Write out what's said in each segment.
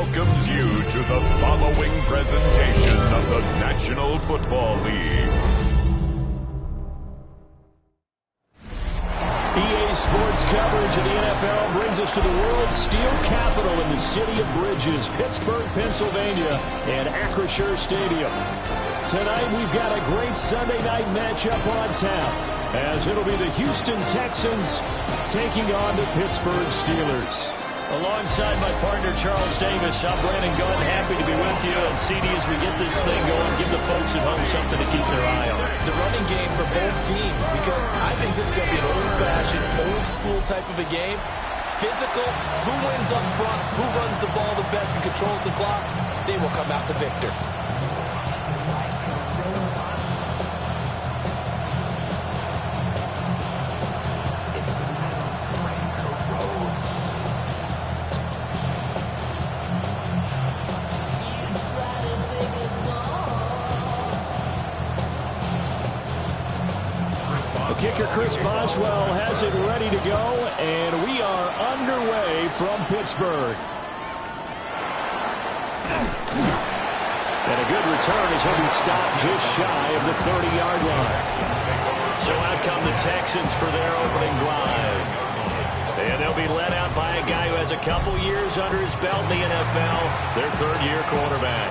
welcomes you to the following presentation of the National Football League. EA Sports coverage of the NFL brings us to the world's steel capital in the city of Bridges, Pittsburgh, Pennsylvania, and Acrisure Stadium. Tonight we've got a great Sunday night matchup on tap, as it'll be the Houston Texans taking on the Pittsburgh Steelers. Alongside my partner, Charles Davis, I'm Brandon Gunn. Happy to be with you. And CD, as we get this thing going, give the folks at home something to keep their eye on. The running game for both teams, because I think this is going to be an old-fashioned, old-school type of a game. Physical, who wins up front, who runs the ball the best and controls the clock, they will come out the victor. Kicker Chris Boswell has it ready to go, and we are underway from Pittsburgh. And a good return as he'll be stopped just shy of the 30-yard line. So out come the Texans for their opening drive. And they'll be led out by a guy who has a couple years under his belt in the NFL, their third-year quarterback.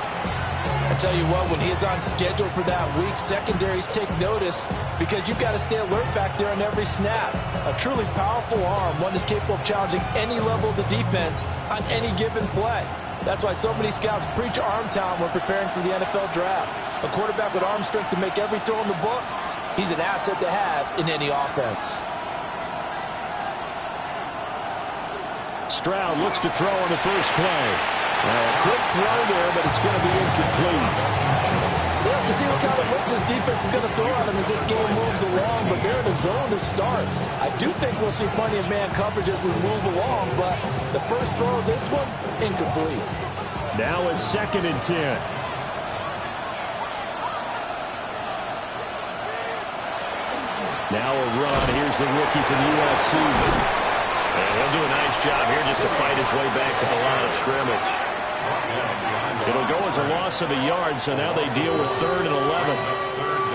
I tell you what, when he is on schedule for that week, secondaries take notice because you've got to stay alert back there on every snap. A truly powerful arm, one is capable of challenging any level of the defense on any given play. That's why so many scouts preach arm talent when preparing for the NFL draft. A quarterback with arm strength to make every throw in the book, he's an asset to have in any offense. Stroud looks to throw on the first play. A quick throw there, but it's going to be incomplete. We'll have to see what kind of looks this defense is going to throw at him as this game moves along, but they're in a zone to start. I do think we'll see plenty of man coverage as we move along, but the first throw of this one, incomplete. Now a 2nd and 10. Now a run. Here's the rookie from USC. And he'll do a nice job here just to fight his way back to the line of scrimmage. It'll go as a loss of a yard, so now they deal with 3rd and 11.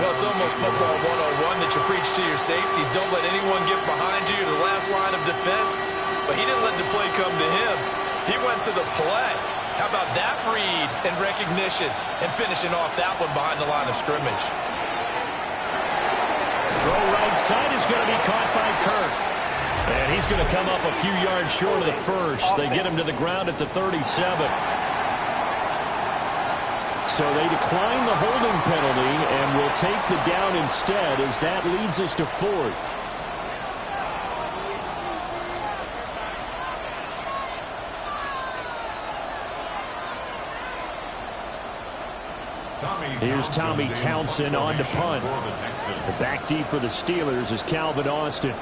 Well, it's almost football 101 that you preach to your safeties. Don't let anyone get behind you to the last line of defense. But he didn't let the play come to him. He went to the play. How about that read and recognition and finishing off that one behind the line of scrimmage? Throw right side is going to be caught by Kirk. And he's going to come up a few yards short of the first. They get him to the ground at the 37. So they decline the holding penalty and will take the down instead, as that leads us to 4th. Here's Tommy Townsend on to punt. Back deep for the Steelers is Calvin Austin.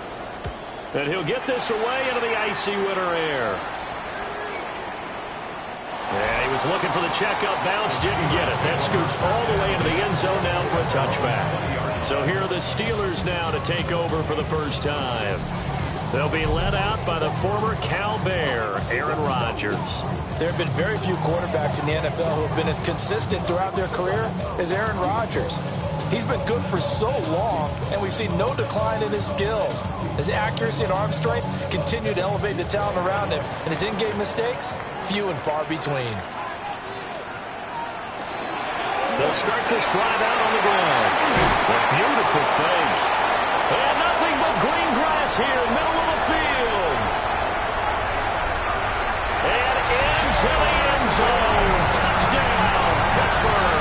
And he'll get this away into the icy winter air. Yeah, he was looking for the checkup bounce, didn't get it. That scoots all the way into the end zone now for a touchback. So here are the Steelers now to take over for the first time. They'll be led out by the former Cal Bear, Aaron Rodgers. There have been very few quarterbacks in the NFL who have been as consistent throughout their career as Aaron Rodgers. He's been good for so long, and we've seen no decline in his skills. His accuracy and arm strength continue to elevate the talent around him, and his in-game mistakes, few and far between. They'll start this drive out on the ground. A beautiful fake. And nothing but green grass here, middle of the field. And into the end zone. Touchdown, Pittsburgh.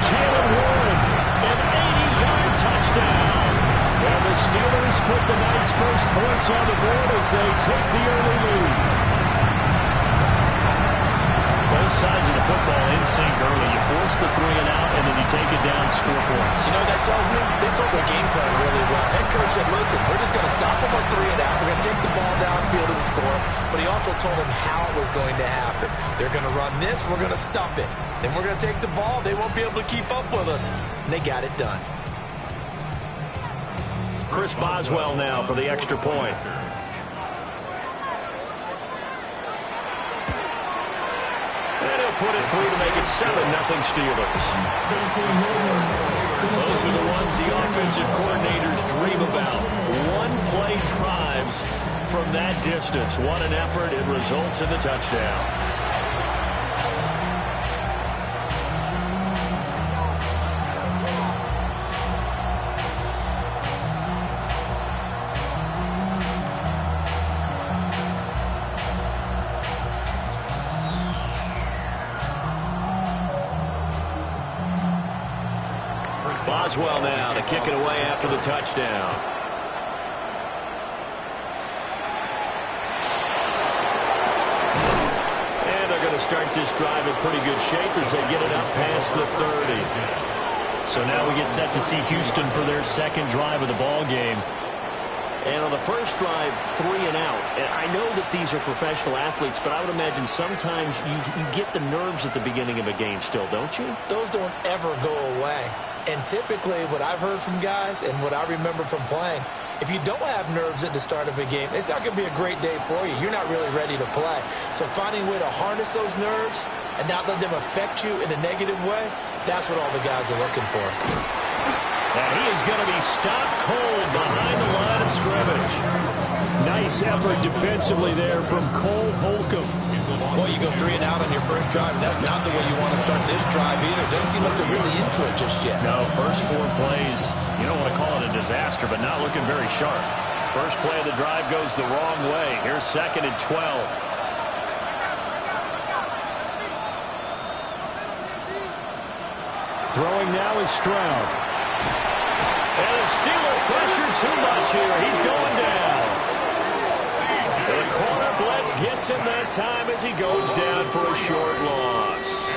Jalen Warren, an 80-yard touchdown. And the Steelers put the night's first points on the board as they take the early lead. Both sides of the football in sync early. You force the 3 and out, and then you take it down, score points. You know what that tells me? They sold their game plan really well. Head coach said, listen, we're just going to stop them on 3 and out. We're going to take the ball downfield and score. But he also told them how it was going to happen. They're going to run this. We're going to stop it. Then we're going to take the ball. They won't be able to keep up with us. And they got it done. Chris Boswell now for the extra point. they'll put it through to make it 7-0 Steelers. Those are the ones the offensive coordinators dream about. One-play drives from that distance. What an effort. It results in the touchdown. Boswell now to kick it away after the touchdown. And they're going to start this drive in pretty good shape as they get it up past the 30. So now we get set to see Houston for their second drive of the ball game. And on the first drive, 3 and out. And I know that these are professional athletes, but I would imagine sometimes you get the nerves at the beginning of a game still, don't you? Those don't ever go away. And typically what I've heard from guys and what I remember from playing, if you don't have nerves at the start of a game, it's not going to be a great day for you. You're not really ready to play. So finding a way to harness those nerves and not let them affect you in a negative way, that's what all the guys are looking for. And he is going to be stopped cold behind the line of scrimmage. Nice effort defensively there from Cole Holcomb. Boy, you go 3 and out on your first drive. That's not the way you want to start this drive either. Doesn't seem like they're really into it just yet. No, first 4 plays, you don't want to call it a disaster, but not looking very sharp. First play of the drive goes the wrong way. Here's 2nd and 12. Throwing now is Stroud. And the Steeler pressure too much here. He's going down. The corner blitz gets him that time as he goes down for a short loss.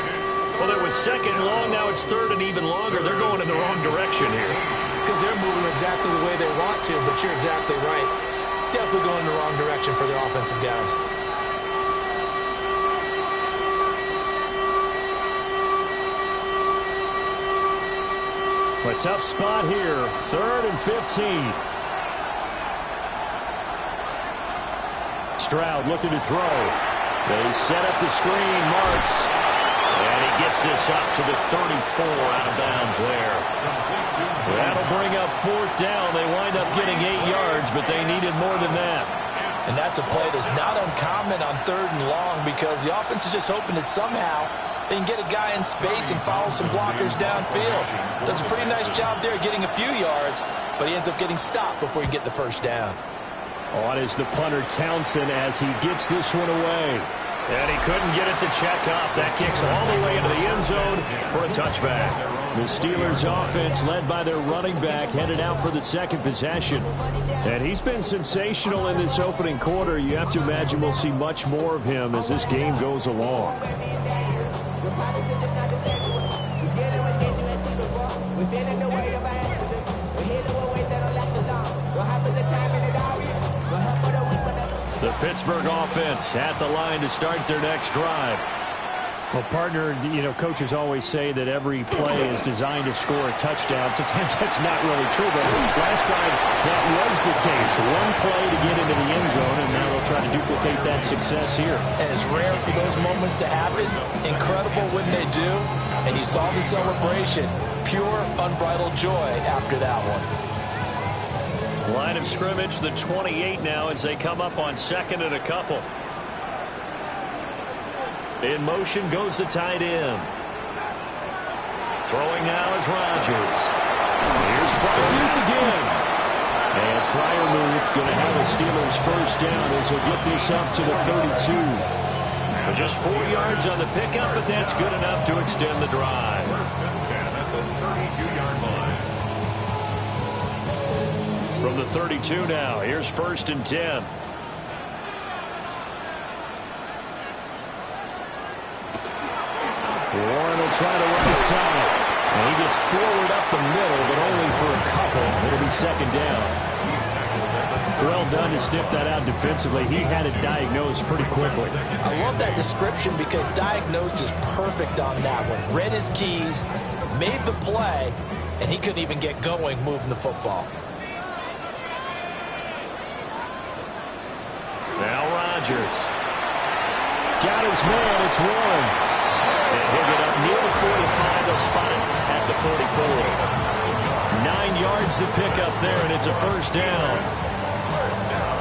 Well, it was 2nd and long. Now it's 3rd and even longer. They're going in the wrong direction here. Because they're moving exactly the way they want to, but you're exactly right. Definitely going in the wrong direction for the offensive guys. A tough spot here. 3rd and 15. Stroud looking to throw. They set up the screen. Marks. And he gets this up to the 34 out of bounds there. That'll bring up 4th down. They wind up getting 8 yards, but they needed more than that. And that's a play that's not uncommon on 3rd and long because the offense is just hoping that somehow they can get a guy in space and follow some blockers downfield. Does a pretty nice job there getting a few yards, but he ends up getting stopped before you get the first down. On is the punter Townsend as he gets this one away. And he couldn't get it to check up. That kicks all the way into the end zone for a touchback. The Steelers offense led by their running back headed out for the second possession. And he's been sensational in this opening quarter. You have to imagine we'll see much more of him as this game goes along. The Pittsburgh offense at the line to start their next drive. Well, partner, coaches always say that every play is designed to score a touchdown. Sometimes that's not really true, but last time that was the case. One play to get into the end zone, and now they'll try to duplicate that success here. And it's rare for those moments to happen. Incredible when they do. And you saw the celebration. Pure, unbridled joy after that one. Line of scrimmage, the 28 now as they come up on 2nd and a couple. In motion goes the tight end. Throwing now is Rodgers. Here's Freiermuth again. And Freiermuth going to have the Steelers first down as he'll get this up to the 32. But just 4 yards on the pickup, but that's good enough to extend the drive. First and 10 at the 32-yard line. From the 32 now, here's 1st and 10. Warren will try to right side. And he gets forward up the middle, but only for a couple. It'll be 2nd down. Well done to sniff that out defensively. He had it diagnosed pretty quickly. I love that description because diagnosed is perfect on that one. Read his keys, made the play, and he couldn't even get going moving the football. Now Rodgers. Got his man. It's Warren. And he'll get up near the 45. They'll spot it at the 44. 9 yards to pick up there, and it's a first down.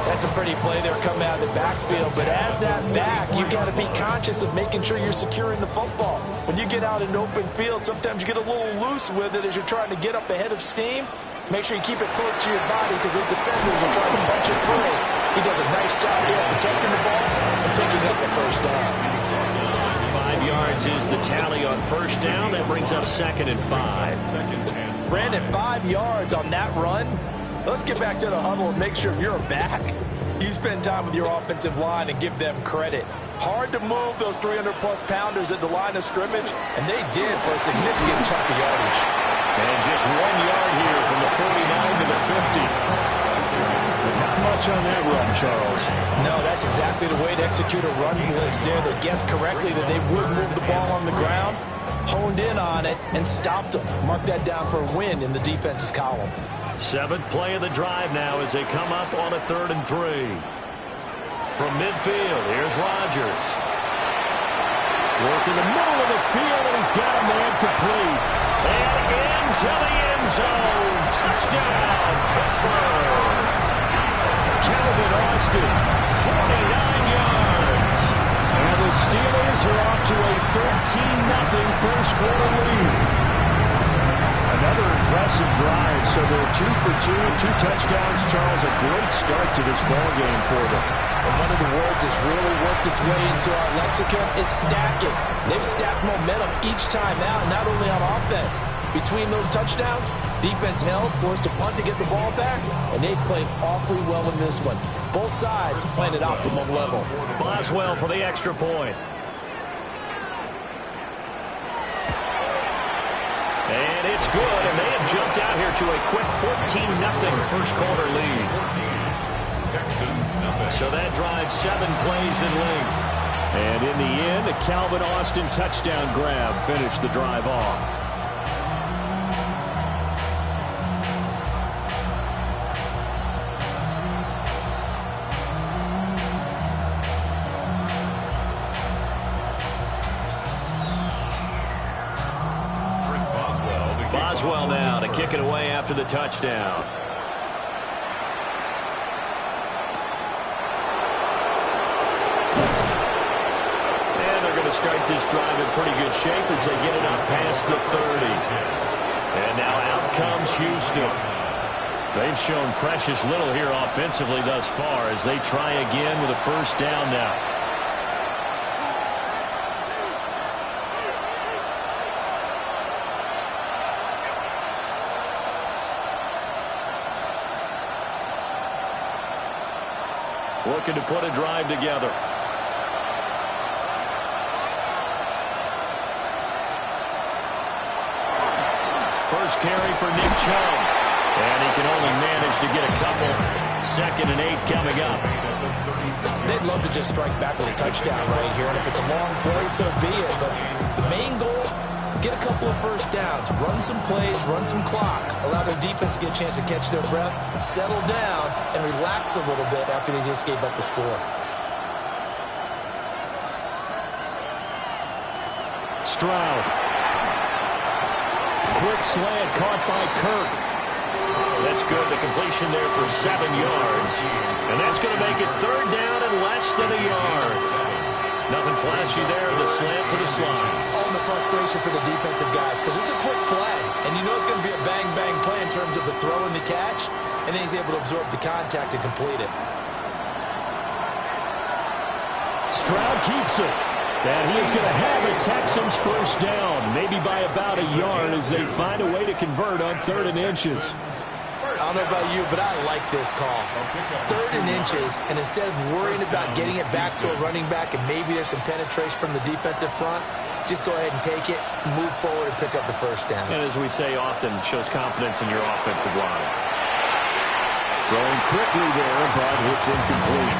That's a pretty play there coming out of the backfield. But as that back, you've got to be conscious of making sure you're securing the football. When you get out in open field, sometimes you get a little loose with it as you're trying to get up ahead of steam. Make sure you keep it close to your body because those defenders are trying to punch it free. He does a nice job here protecting the ball and picking up the first down. 5 yards is the tally on first down. That brings up 2nd and 5. Brandon, 5 yards on that run. Let's get back to the huddle and make sure you're back. You spend time with your offensive line and give them credit. Hard to move those 300-plus pounders at the line of scrimmage, and they did for a significant chunk of yardage. And just 1 yard here from the 49 to the 50. Not much on that run, Charles. No, that's exactly the way to execute a run blitz there. They guessed correctly that they would move the ball on the ground, honed in on it, and stopped them. Mark that down for a win in the defense's column. 7th play of the drive now as they come up on a 3rd and 3. From midfield, here's Rodgers. Work in the middle of the field, and he's got a man complete. And into the end zone. Touchdown, Pittsburgh. Calvin Austin, 49 yards. And the Steelers are off to a 13-0 first quarter lead. Another impressive drive, so they're 2 for 2, 2 touchdowns. Charles, a great start to this ball game for them. And one of the words that's really worked its way into our lexicon is stacking. They've stacked momentum each time out, not only on offense. Between those touchdowns, defense held, forced to punt to get the ball back, and they played awfully well in this one. Both sides playing at optimum level. Boswell for the extra point. And it's good, and they have jumped out here to a quick 14-0 first quarter lead. So that drives 7 plays in length. And in the end, a Calvin Austin touchdown grab finished the drive off. Boswell now to kick it away after the touchdown. And they're going to start this drive in pretty good shape as they get it up past the 30. And now out comes Houston. They've shown precious little here offensively thus far as they try again with a first down now. Looking to put a drive together. First carry for Nick Chubb. And he can only manage to get a couple. 2nd and 8 coming up. They'd love to just strike back with a touchdown right here. And if it's a long play, so be it. But the main goal, get a couple of first downs. Run some plays, run some clock. Allow their defense to get a chance to catch their breath, settle down, and relax a little bit after they just gave up the score. Stroud. Quick slant caught by Kirk. That's good. The completion there for 7 yards. And that's going to make it 3rd down and less than a yard. Nothing flashy there. The slant to the slot. All the frustration for the defensive guys because it's a quick play. And you know it's going to be a bang-bang play in terms of the throw and the catch. And then he's able to absorb the contact and complete it. Stroud keeps it. And he's going to have a Texans first down, maybe by about a yard as they find a way to convert on 3rd and inches. I don't know about you, but I like this call. 3rd and inches, and instead of worrying about getting it back to a running back and maybe there's some penetration from the defensive front, just go ahead and take it, move forward, and pick up the first down. And as we say often, shows confidence in your offensive line. Throwing quickly there, but it's incomplete.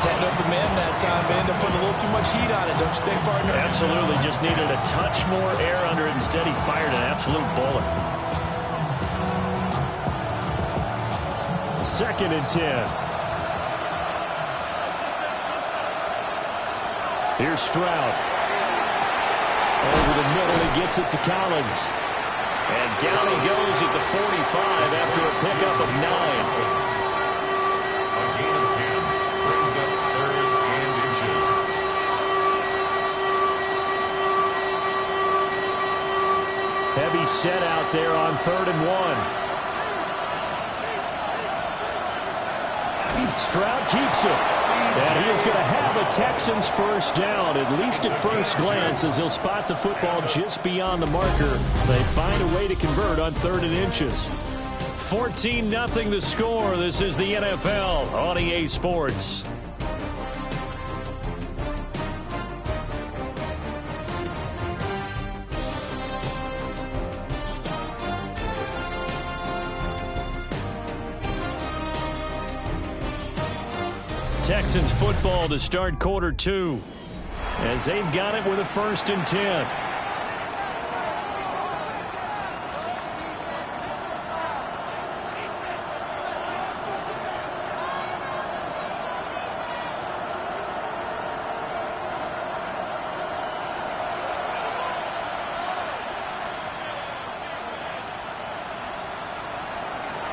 That open man that time may end up putting a little too much heat on it, don't you think, partner? Absolutely. Just needed a touch more air under it. Instead, he fired an absolute bullet. 2nd and 10. Here's Stroud. Over the middle, he gets it to Collins. And down he goes at the 45 after a pickup of 9. A gain of 10 brings up 3rd and inches. Heavy set out there on 3rd and 1. Stroud keeps it. And he is going to have a Texans first down, at least at first glance, as he'll spot the football just beyond the marker. They find a way to convert on 3rd and inches. 14-0 the score. This is the NFL on EA Sports. Texans football to start quarter 2 as they've got it with a 1st and 10.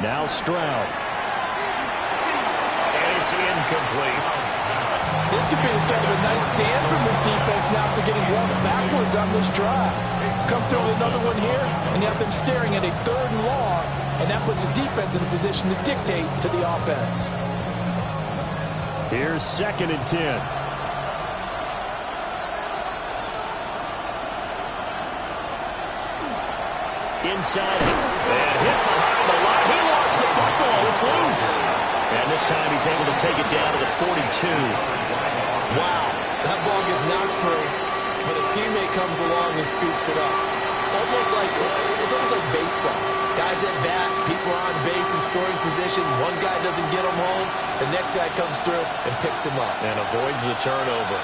Now Stroud. It's incomplete. This could be the start of a nice stand from this defense now after getting run backwards on this drive. Come through with another one here, and you have them staring at a 3rd and long, and that puts the defense in a position to dictate to the offense. Here's 2nd and 10. Inside, and hit behind the line. He lost the football. It's loose. And this time he's able to take it down to the 42. Wow, that ball gets knocked free, but a teammate comes along and scoops it up. It's almost like baseball. Guys at bat, people are on base in scoring position. One guy doesn't get him home, the next guy comes through and picks him up. And avoids the turnover.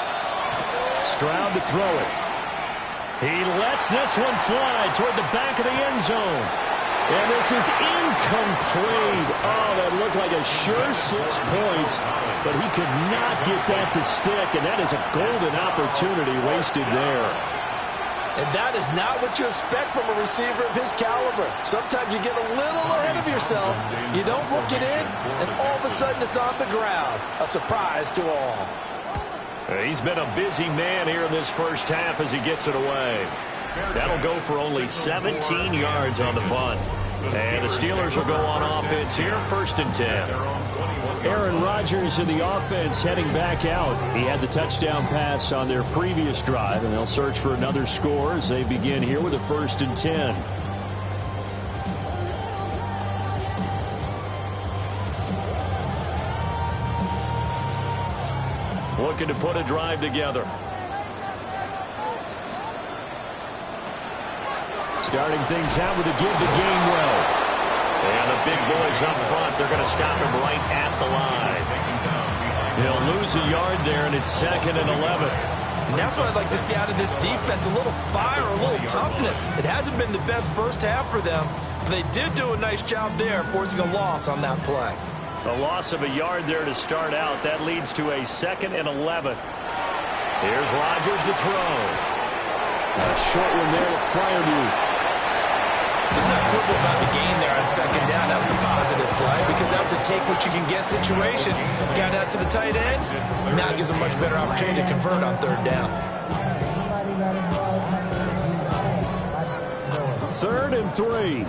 Stroud to throw it. He lets this one fly toward the back of the end zone. And this is incomplete. Oh, that looked like a sure 6 points, but he could not get that to stick, and that is a golden opportunity wasted there. And that is not what you expect from a receiver of his caliber. Sometimes you get a little ahead of yourself, you don't look it in, and all of a sudden it's on the ground. A surprise to all. He's been a busy man here in this first half as he gets it away. That'll go for only 17 yards on the punt. And the Steelers will go on offense here, 1st and 10. Aaron Rodgers in the offense heading back out. He had the touchdown pass on their previous drive, and they'll search for another score as they begin here with a 1st and 10. Looking to put a drive together. Starting things out with a give to Gainwell. And the big boys up front, they're going to stop him right at the line. He'll lose a yard there, and it's 2nd and 11. And that's what I'd like to see out of this defense, a little fire, a little toughness. It hasn't been the best first half for them, but they did do a nice job there, forcing a loss on that play. A loss of a yard there to start out. That leads to a 2nd and 11. Here's Rodgers to throw. A short one there to Freiermuth. There's no quibble about the gain there on 2nd down. That was a positive play because that was a take-what-you-can-get situation. Got out to the tight end. Now it gives them a much better opportunity to convert on 3rd down. 3rd and 3.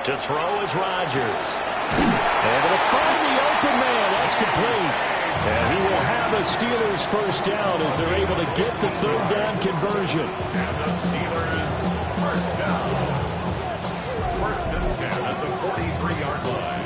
To throw is Rodgers. Able to find the open man. That's complete. And he will have a Steelers first down as they're able to get the 3rd down conversion. And the Steelers first down. 1st and 10 at the 43-yard line.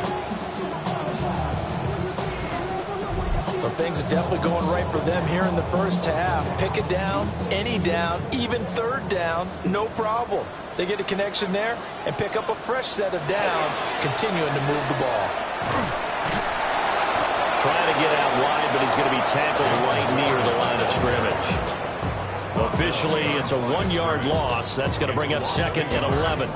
Well, things are definitely going right for them here in the first half. Pick it down, any down, even 3rd down, no problem. They get a connection there and pick up a fresh set of downs, continuing to move the ball. Trying to get out wide, but he's going to be tackled right near the line of scrimmage. Officially, it's a 1-yard loss. That's going to bring up 2nd and 11.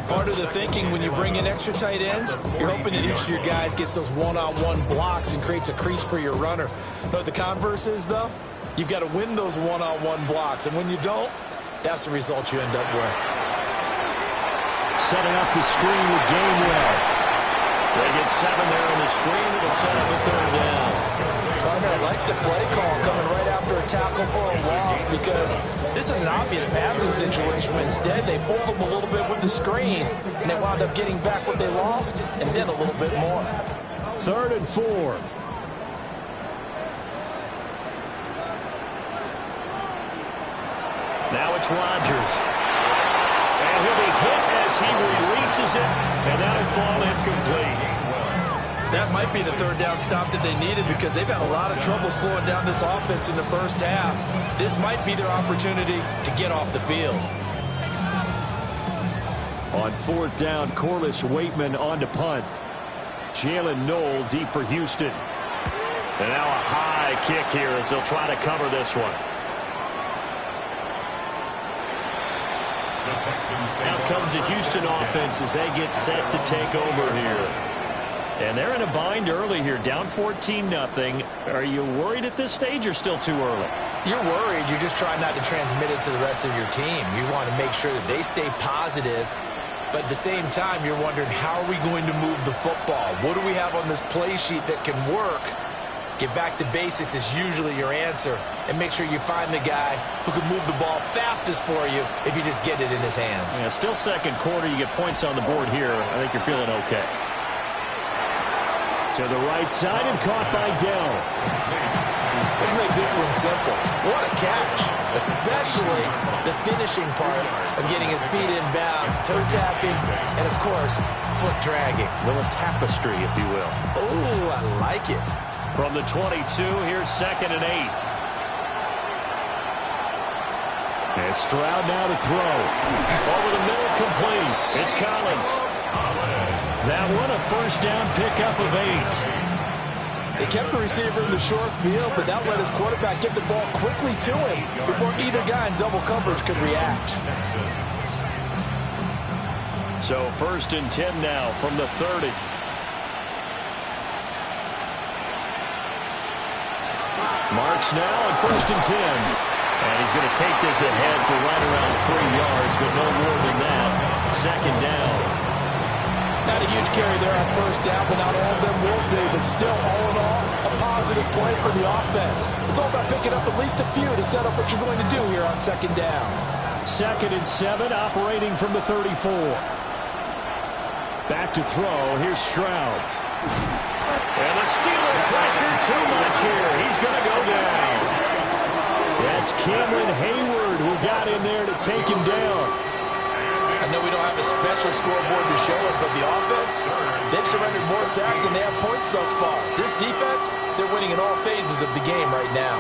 Part of the thinking when you bring in extra tight ends, you're hoping that each of your guys gets those one-on-one blocks and creates a crease for your runner. You know what the converse is, though? You've got to win those one-on-one blocks, and when you don't, that's the result you end up with. Setting up the screen with Gainwell. They get 7 there on the screen. It'll set up a 3rd down. Partner, I like the play call coming right after a tackle for a loss because this is an obvious passing situation. But instead, they pulled them a little bit with the screen, and they wound up getting back what they lost and then a little bit more. 3rd and 4. Now it's Rodgers. And he'll be hit as he releases it, and that'll fall incomplete. That might be the 3rd down stop that they needed because they've had a lot of trouble slowing down this offense in the first half. This might be their opportunity to get off the field. On 4th down, Corliss Waitman on to punt. Jalen Knoll deep for Houston. And now a high kick here as they'll try to cover this one. Now comes the Houston offense as they get set to take over here. And they're in a bind early here, down 14-0. Are you worried at this stage or still too early? You're worried. You're just trying not to transmit it to the rest of your team. You want to make sure that they stay positive. But at the same time, you're wondering, how are we going to move the football? What do we have on this play sheet that can work? Get back to basics is usually your answer. And make sure you find the guy who can move the ball fastest for you if you just get it in his hands. Yeah, still 2nd quarter. You get points on the board here. I think you're feeling okay. To the right side and caught by Dell. Let's make this one simple. What a catch. Especially the finishing part of getting his feet in bounds, toe tapping, and of course, foot dragging. A little tapestry, if you will. Oh, I like it. From the 22, here's 2nd and 8. And Stroud now to throw. Over the middle, complete. It's Collins. That one, a 1st down pickup of 8. They kept the receiver in the short field, but that let his quarterback get the ball quickly to him before either guy in double coverage could react. So 1st and 10 now from the 30. Marks now on 1st and 10. And he's going to take this ahead for right around 3 yards, but no more than that. 2nd down. Not a huge carry there on 1st down, but not all of them will be. But still, all in all, a positive play for the offense. It's all about picking up at least a few to set up what you're going to do here on 2nd down. 2nd and 7, operating from the 34. Back to throw. Here's Stroud. And the Steeler pressure too much here. He's going to go down. That's Cameron Hayward who got in there to take him down. I know we don't have a special scoreboard to show it, but the offense, they've surrendered more sacks than they have points thus far. This defense, they're winning in all phases of the game right now.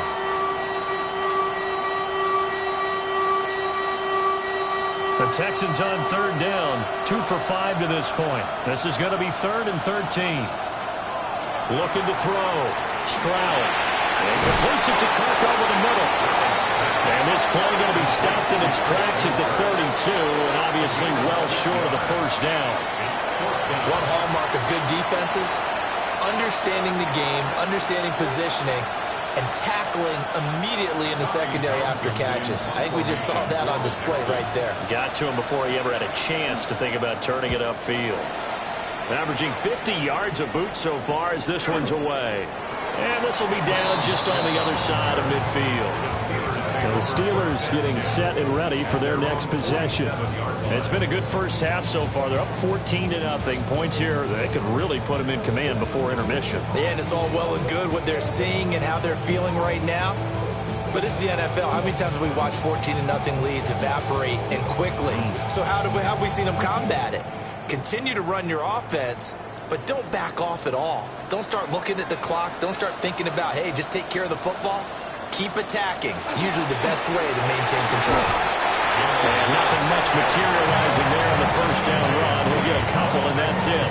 The Texans on 3rd down, 2 for 5 to this point. This is going to be 3rd and 13. Looking to throw. Stroud. And completes it to Kirk over the middle. And this play going to be stopped in its tracks at the 32, and obviously well short of the 1st down. One hallmark of good defenses is understanding the game, understanding positioning, and tackling immediately in the secondary after catches. I think we just saw that on display right there. Got to him before he ever had a chance to think about turning it upfield. Averaging 50 yards a boot so far as this one's away. And this will be down just on the other side of midfield. And the Steelers getting set and ready for their next possession. It's been a good first half so far. They're up 14-0. Points here that could really put them in command before intermission. Yeah, and it's all well and good what they're seeing and how they're feeling right now. But it's the NFL. How many times have we watched 14-0 leads evaporate and quickly? So how have we seen them combat it? Continue to run your offense, but don't back off at all. Don't start looking at the clock. Don't start thinking about, hey, just take care of the football. Keep attacking. Usually the best way to maintain control. And nothing much materializing there on the 1st down run. He'll get a couple, and that's it.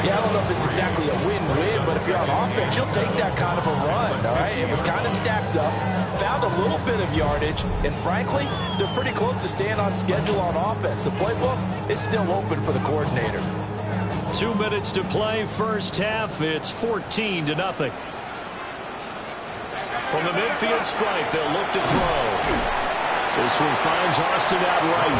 Yeah, I don't know if it's exactly a win-win, but if you're on offense, you'll take that kind of a run, all right? It was kind of stacked up, found a little bit of yardage, and frankly, they're pretty close to staying on schedule on offense. The playbook is still open for the coordinator. 2 minutes to play, first half. It's 14-0. From the midfield stripe, they'll look to throw. This one finds Austin out right.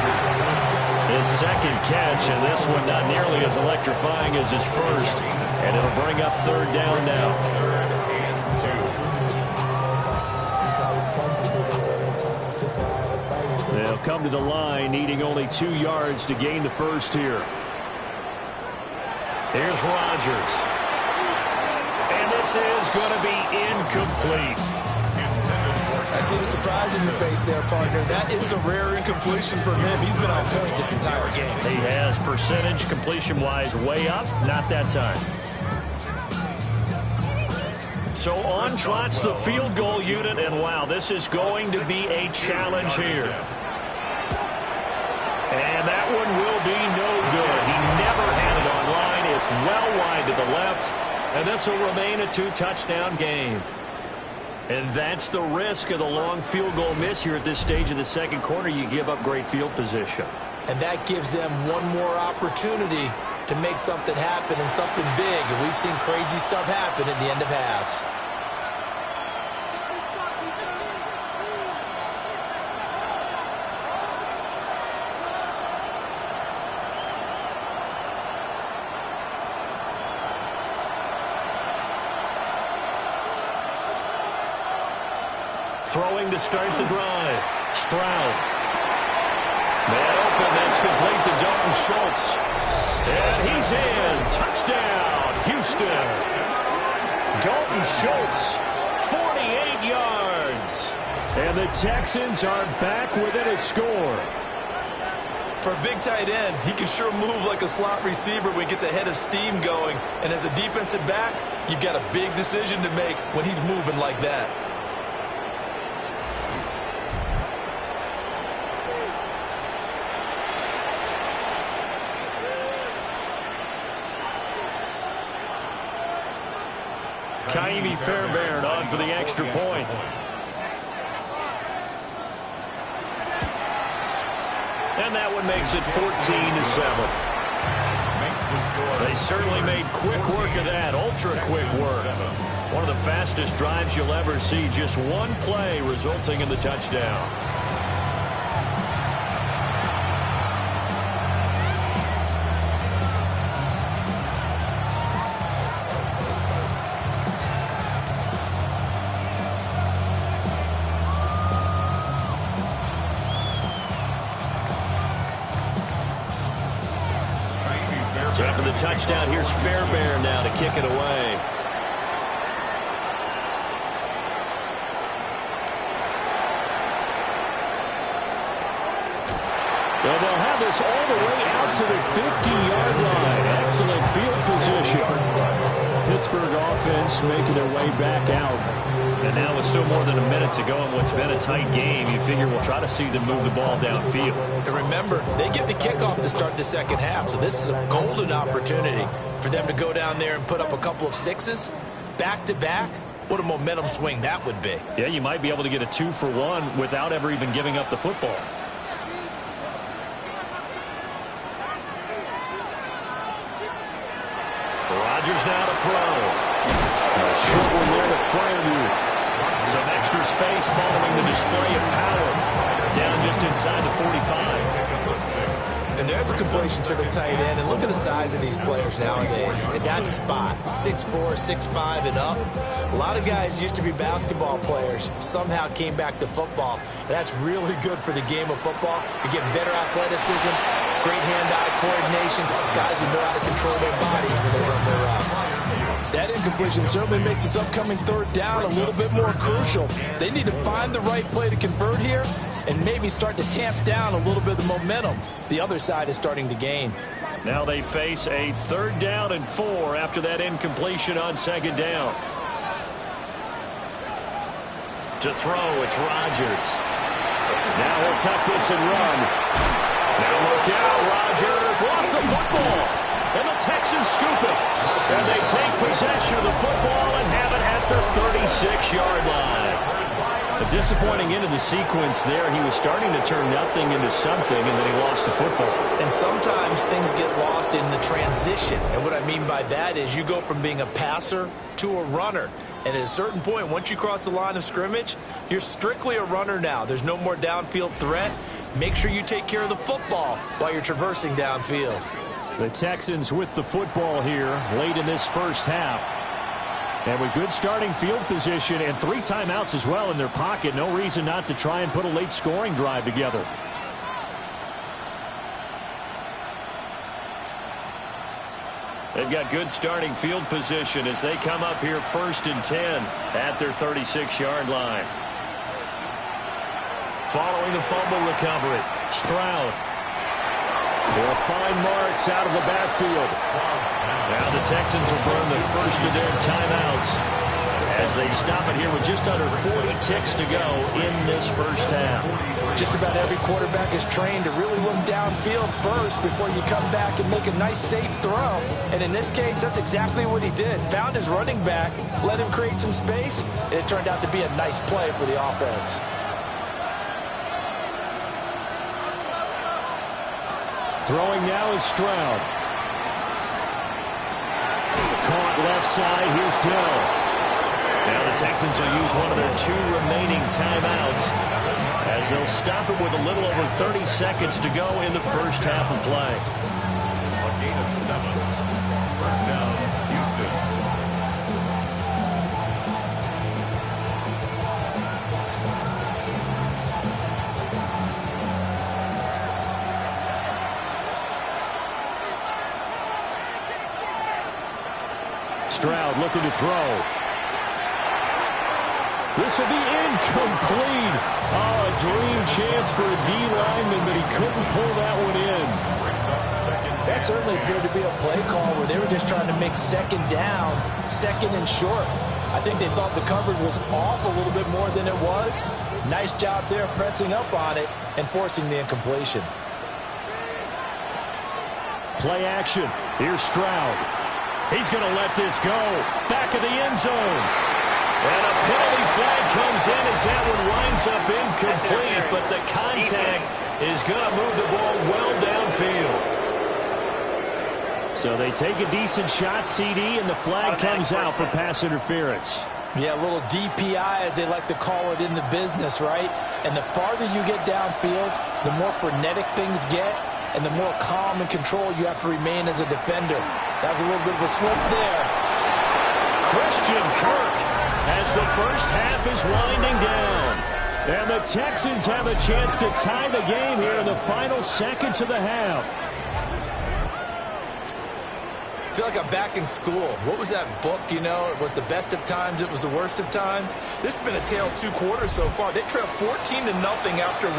His second catch, and this one not nearly as electrifying as his first. And it'll bring up third down now. They'll come to the line, needing only 2 yards to gain the first here. Here's Rodgers. And this is going to be incomplete. I see the surprise in your face there, partner. That is a rare incompletion from him. He's been on point this entire game. He has percentage completion-wise way up. Not that time. So on trots the field goal unit, and wow, this is going to be a challenge here. And that one will be no good. He never had it on line. It's well wide to the left, and this will remain a 2-touchdown game. And that's the risk of the long field goal miss here at this stage of the second quarter. You give up great field position. And that gives them one more opportunity to make something happen and something big. And we've seen crazy stuff happen at the end of halves. Throwing to start the drive. Stroud. Man open, that's complete to Dalton Schultz. And he's in. Touchdown, Houston. Dalton Schultz, 48 yards. And the Texans are back within a score. For a big tight end, he can sure move like a slot receiver when he gets a head of steam going. And as a defensive back, you've got a big decision to make when he's moving like that. Kaimi Fairbairn on for the extra point. And that one makes it 14-7. They certainly made quick work of that, ultra-quick work. One of the fastest drives you'll ever see, just one play resulting in the touchdown. So after the touchdown, here's Fairbairn now to kick it away. And they'll have this all the way out to the 50-yard line. Excellent field position. Pittsburgh offense making their way back out. And now with still more than a minute to go in what's been a tight game, you figure we'll try to see them move the ball downfield. And remember, they get the kickoff to start the second half, so this is a golden opportunity for them to go down there and put up a couple of sixes back-to-back. What a momentum swing that would be. Yeah, you might be able to get a 2-for-1 without ever even giving up the football. Rodgers now to throw. A short one there to Freiermuth. Some extra space following the display of power. Down just inside the 45. And there's a completion to the tight end. And look at the size of these players nowadays. At that spot, 6'4", 6'5", and up. A lot of guys used to be basketball players. Somehow came back to football. And that's really good for the game of football. You're getting better athleticism, great hand-eye coordination, guys who know how to control their bodies when they run their routes. That incompletion certainly makes this upcoming third down a little bit more crucial. They need to find the right play to convert here and maybe start to tamp down a little bit of the momentum the other side is starting to gain. Now they face a 3rd down and 4 after that incompletion on 2nd down. To throw, it's Rodgers. Now he'll tuck this and run. Now look out, Rodgers lost the football. And the Texans scoop it. And they take possession of the football and have it at their 36-yard line. A disappointing end of the sequence there. He was starting to turn nothing into something, and then he lost the football. And sometimes things get lost in the transition. And what I mean by that is you go from being a passer to a runner. And at a certain point, once you cross the line of scrimmage, you're strictly a runner now. There's no more downfield threat. Make sure you take care of the football while you're traversing downfield. The Texans with the football here late in this first half. And with good starting field position and 3 timeouts as well in their pocket, no reason not to try and put a late scoring drive together. They've got good starting field position as they come up here 1st and 10 at their 36-yard line. Following the fumble recovery, Stroud. They'll find Marks out of the backfield. Now the Texans will burn the first of their timeouts as they stop it here with just under 40 ticks to go in this first half. Just about every quarterback is trained to really look downfield first before you come back and make a nice, safe throw. And in this case, that's exactly what he did. Found his running back, let him create some space, and it turned out to be a nice play for the offense. Throwing now is Stroud. Caught left side. Here's Dill. Now the Texans will use one of their 2 remaining timeouts as they'll stop it with a little over 30 seconds to go in the first half of play. A gain of 7. First down, Houston. Stroud looking to throw. This will be incomplete. Oh, a dream chance for a D lineman, but he couldn't pull that one in. That certainly appeared to be a play call where they were just trying to make second down, second and short. I think they thought the coverage was off a little bit more than it was. Nice job there pressing up on it and forcing the incompletion. Play action. Here's Stroud. He's going to let this go. Back of the end zone. And a penalty flag comes in as that one winds up incomplete, but the contact is going to move the ball well downfield. So they take a decent shot, CD, and the flag comes out for pass interference. Yeah, a little DPI, as they like to call it in the business, right? And the farther you get downfield, the more frenetic things get, and the more calm and control you have to remain as a defender. That was a little bit of a slip there. Christian Kirk as the first half is winding down. And the Texans have a chance to tie the game here in the final seconds of the half. I feel like I'm back in school. What was that book, you know? It was the best of times, it was the worst of times. This has been a tale of 2 quarters so far. They trailed 14-0 after 1.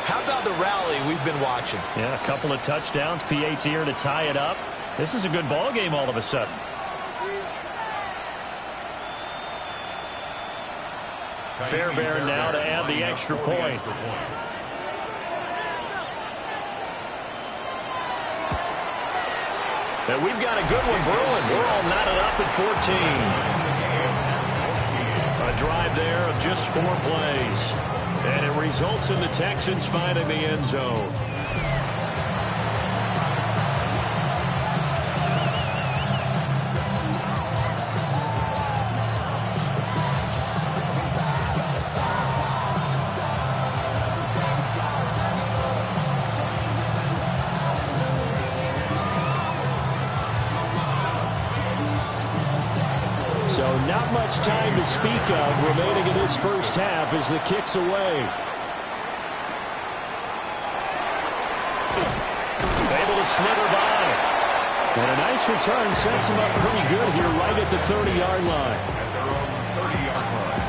How about the rally we've been watching? Yeah, a couple of touchdowns, PAT here to tie it up. This is a good ball game all of a sudden. Fairbairn now to add the extra point. And we've got a good one brewing. We're all knotted up at 14. A drive there of just 4 plays. And it results in the Texans finding the end zone. So not much time to speak of remaining in this first half as the kick's away. Able to slither by. And a nice return sets him up pretty good here right at the 30-yard line. At their own 30-yard line.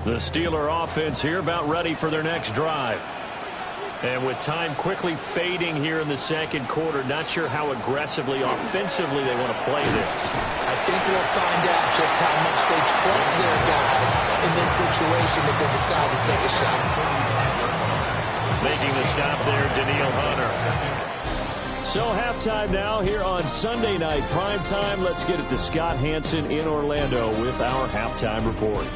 The Steeler offense here about ready for their next drive. And with time quickly fading here in the second quarter, not sure how aggressively, offensively they want to play this. I think we'll find out just how much they trust their guys in this situation if they decide to take a shot. Making the stop there, Danielle Hunter. So halftime now here on Sunday Night Primetime. Let's get it to Scott Hanson in Orlando with our halftime report.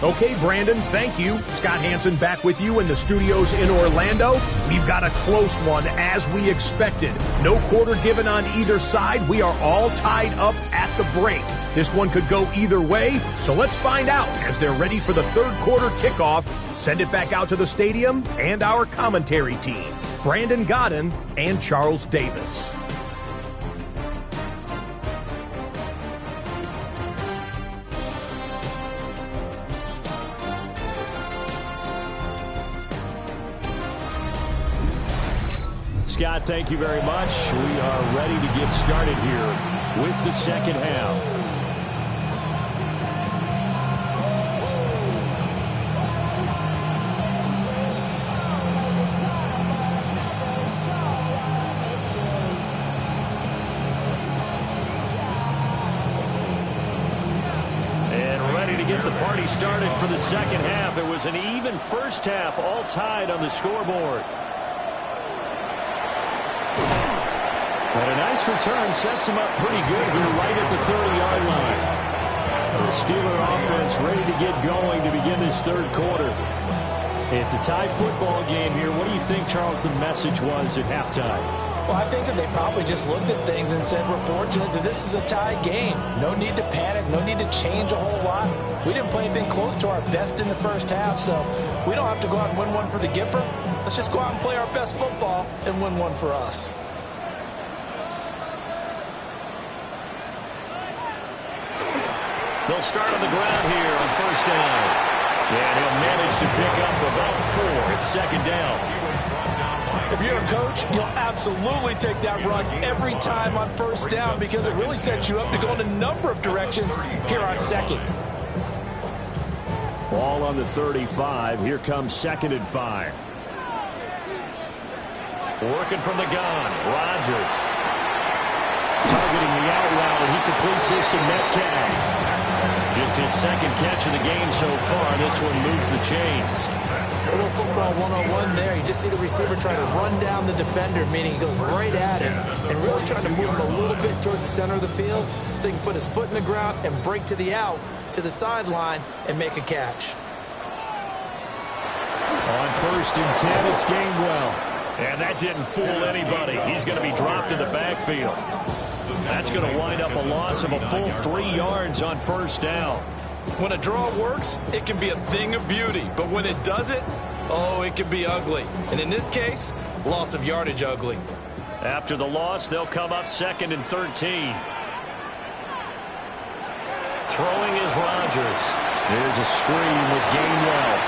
Okay, Brandon, thank you. Scott Hanson back with you in the studios in Orlando. We've got a close one as we expected. No quarter given on either side. We are all tied up at the break. This one could go either way, so let's find out as they're ready for the third quarter kickoff. Send it back out to the stadium and our commentary team, Brandon Godden and Charles Davis. Scott, thank you very much. We are ready to get started here with the second half. And ready to get the party started for the second half. It was an even first half, all tied on the scoreboard. And a nice return sets him up pretty good here right at the 30-yard line. The Steeler offense ready to get going to begin this third quarter. It's a tied football game here. What do you think, Charles, the message was at halftime? Well, I think that they probably just looked at things and said, we're fortunate that this is a tied game. No need to panic. No need to change a whole lot. We didn't play anything close to our best in the first half, so we don't have to go out and win one for the Gipper. Let's just go out and play our best football and win one for us. They'll start on the ground here on first down. And he'll manage to pick up about 4. It's second down. If you're a coach, you'll absolutely take that run every time on first down because it really sets you up to go in a number of directions here on second. Ball on the 35. Here comes 2nd and 5. Working from the gun. Rodgers. Targeting the out route, and he completes this to Metcalf. Just his second catch of the game so far. This one moves the chains. A little football 1-on-1 there. You just see the receiver trying to run down the defender, meaning he goes right at him and really trying to move him a little bit towards the center of the field so he can put his foot in the ground and break to the out, to the sideline, and make a catch. On 1st and 10, it's Gainwell. And that didn't fool anybody. He's going to be dropped in the backfield. That's going to wind up a loss of a full 3 yards on first down. When a draw works, it can be a thing of beauty. But when it doesn't, oh, it can be ugly. And in this case, loss of yardage ugly. After the loss, they'll come up 2nd and 13. Throwing is Rodgers. There's a screen with Gainwell.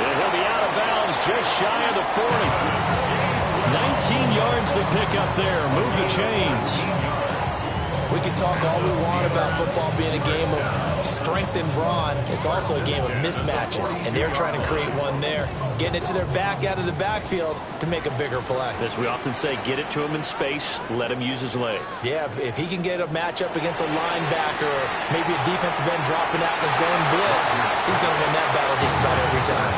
And he'll be out of bounds just shy of the 40. 19 yards to pick up there. Move the chains. We can talk all we want about football being a game of strength and brawn. It's also a game of mismatches, and they're trying to create one there, getting it to their back out of the backfield to make a bigger play. As we often say, get it to him in space, let him use his leg. Yeah, if he can get a matchup against a linebacker or maybe a defensive end dropping out in a zone blitz, he's going to win that battle just about every time.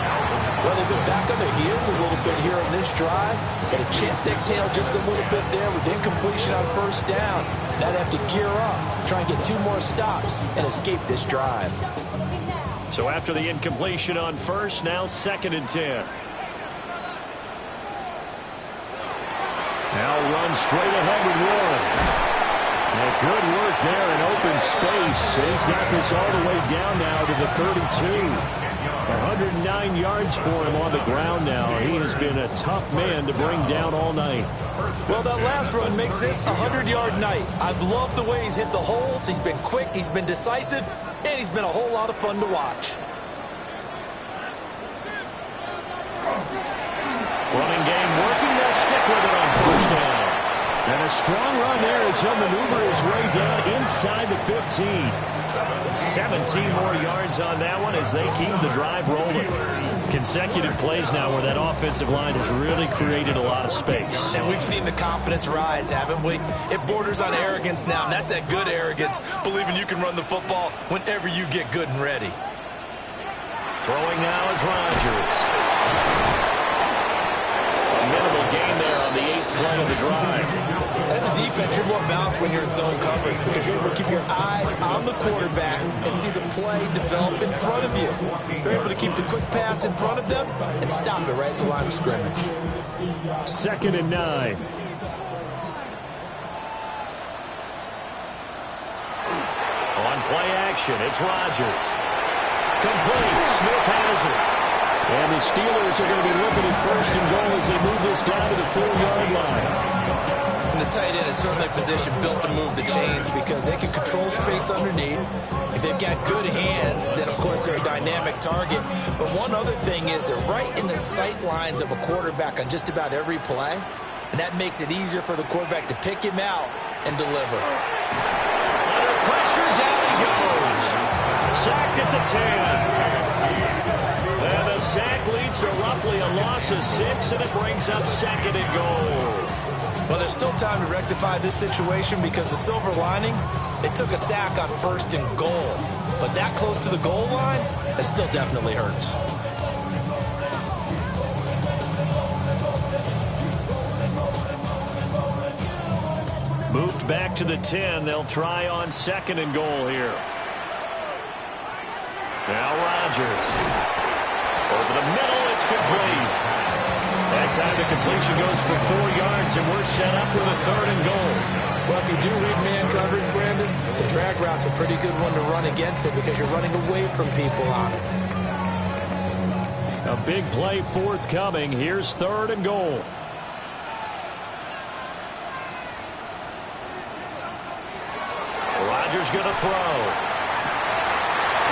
Well, they've been back on their heels a little bit here on this drive. Got a chance to exhale just a little bit there with incompletion on first down. Now they have to gear up, try and get 2 more stops, and escape this drive. So after the incompletion on first, now 2nd and 10. Now run straight ahead with Warren. And good work there in open space. He's got this all the way down now to the 32. 109 yards for him on the ground now. He has been a tough man to bring down all night. Well, that last run makes this a 100-yard night. I've loved the way he's hit the holes. He's been quick, he's been decisive, and he's been a whole lot of fun to watch. Running game working. They'll stick with it on first down. And a strong run there as he'll maneuver his way down inside the 15. 17 more yards on that one as they keep the drive rolling. Consecutive plays now where that offensive line has really created a lot of space. And we've seen the confidence rise, haven't we? It borders on arrogance now, and that's that good arrogance, believing you can run the football whenever you get good and ready. Throwing now is Rodgers. A minimal gain there on the 8th play of the drive. As a defense, you're more balanced when you're in zone coverage because you're able to keep your eyes on the quarterback and see the play develop in front of you. You're able to keep the quick pass in front of them and stop it right at the line of scrimmage. 2nd and 9. On play action, it's Rodgers. Complete. Smith has it. And the Steelers are going to be looking at 1st and goal as they move this down to the 4-yard line. And the tight end is certainly a position built to move the chains because they can control space underneath. If they've got good hands, then, of course, they're a dynamic target. But one other thing is they're right in the sight lines of a quarterback on just about every play. And that makes it easier for the quarterback to pick him out and deliver. Under pressure, down he goes. Sacked at the 10. And the sack leads to roughly a loss of 6, and it brings up 2nd and goal. Well, there's still time to rectify this situation because the silver lining, they took a sack on 1st and goal. But that close to the goal line, that still definitely hurts. Moved back to the 10. They'll try on 2nd and goal here. Now Rodgers. Over the middle, it's complete. That time the completion goes for 4 yards, and we're set up with a 3rd and goal. Well, if you do read man coverage, Brandon, the drag route's a pretty good one to run against it because you're running away from people on it. A big play forthcoming. Here's 3rd and goal. Rodgers going to throw.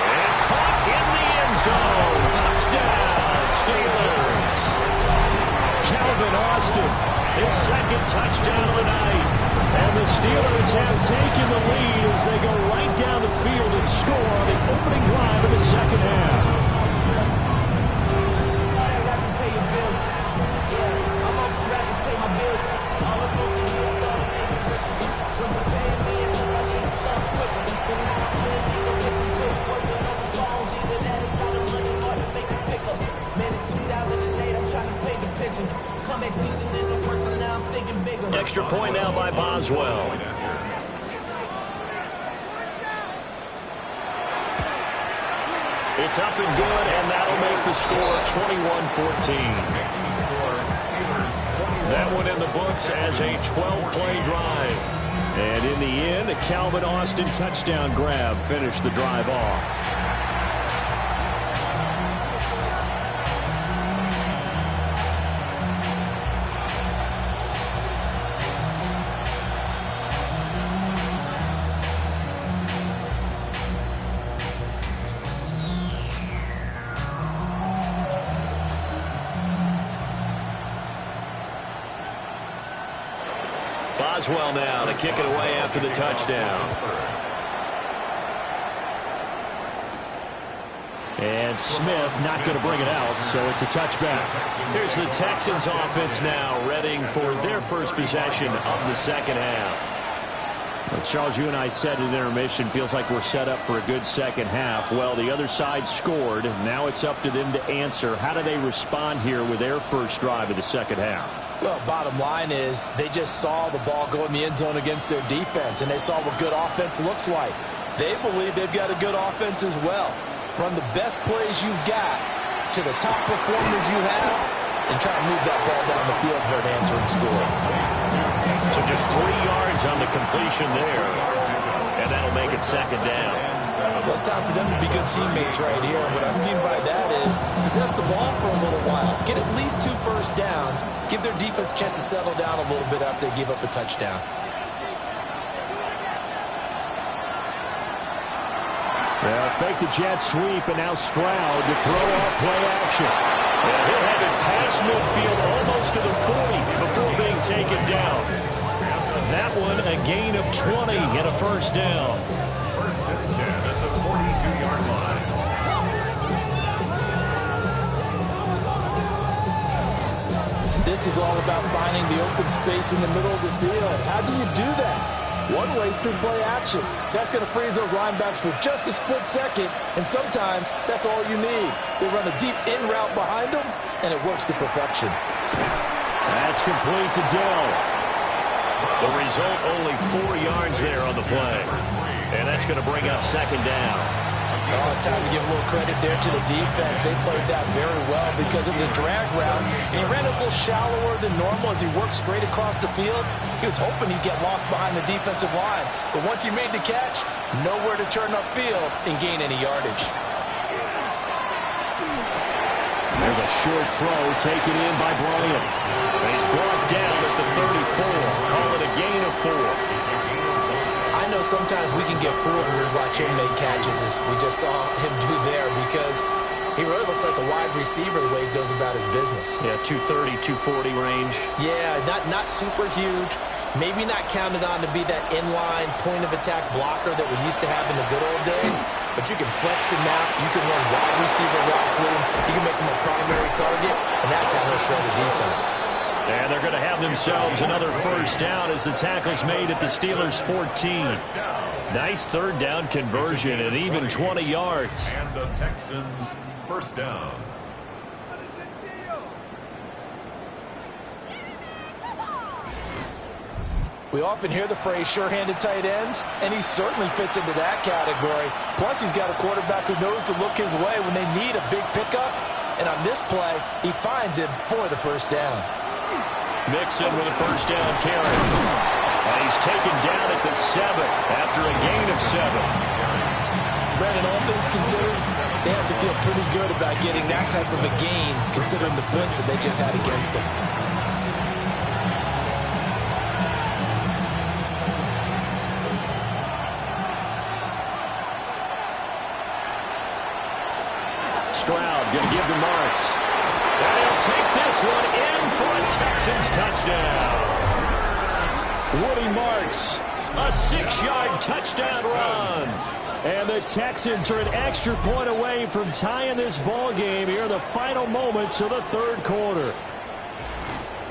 And caught in the end zone. Touchdown, Steelers. Calvin Austin, his 2nd touchdown of the night. And the Steelers have taken the lead as they go right down the field and score on the opening drive of the 2nd half. Extra point now by Boswell. It's up and good, and that'll make the score 21-14. That one in the books as a 12-play drive. And in the end, a Calvin Austin touchdown grab finished the drive off. Boswell now to kick it away after the touchdown. And Smith not going to bring it out, so it's a touchback. Here's the Texans offense now, readying for their first possession of the 2nd half. Well, Charles, you and I said at intermission, feels like we're set up for a good 2nd half. Well, the other side scored. Now it's up to them to answer. How do they respond here with their first drive of the 2nd half? Well, bottom line is they just saw the ball go in the end zone against their defense, and they saw what good offense looks like. They believe they've got a good offense as well. Run the best plays you've got to the top performers you have and try to move that ball down the field for an answering score. So just 3 yards on the completion there, and that'll make it 2nd down. Well, it's time for them to be good teammates right here. What I mean by that is possess the ball for a little while. Get at least 2 first downs. Give their defense a chance to settle down a little bit after they give up a touchdown. Well, fake the jet sweep, and now Stroud to throw off play action. And he'll have it past midfield almost to the 40 before being taken down. That one a gain of 20 and a first down. First and 10 at the 42-yard line. This is all about finding the open space in the middle of the field. How do you do that? One way is through play action. That's going to freeze those linebackers for just a split second, and sometimes that's all you need. They run a deep in route behind them, and it works to perfection. That's complete to Dell. The result, only 4 yards there on the play. And that's going to bring up second down. Oh, it's time to give a little credit there to the defense. They played that very well because it was a drag route, and he ran a little shallower than normal as he worked straight across the field. He was hoping he'd get lost behind the defensive line, but once he made the catch, nowhere to turn upfield and gain any yardage. There's a short throw taken in by Bryant. He's brought down at the 34. Call it a gain of 4. I know sometimes we can get fooled when we watch him make catches, as we just saw him do there, because he really looks like a wide receiver the way he goes about his business. Yeah, 230, 240 range. Yeah, not super huge. Maybe not counted on to be that inline point-of-attack blocker that we used to have in the good old days, but you can flex him out. You can run wide receiver routes with him. You can make him a primary target, and that's how he'll shred the defense. And they're going to have themselves another first down as the tackle's made at the Steelers' 14. Nice third down conversion and even 20 yards. And the Texans first down. We often hear the phrase sure-handed tight ends, and he certainly fits into that category. Plus, he's got a quarterback who knows to look his way when they need a big pickup. And on this play, he finds him for the first down. Mixon with a first down carry. And he's taken down at the 7 after a gain of 7. Brandon, all things considered, they have to feel pretty good about getting that type of a gain, considering the points that they just had against them. Stroud going to give to Marks. And he'll take this one in for a Texans touchdown. Woody Marks, a 6-yard touchdown run. And the Texans are an extra point away from tying this ball game here in the final moments of the third quarter.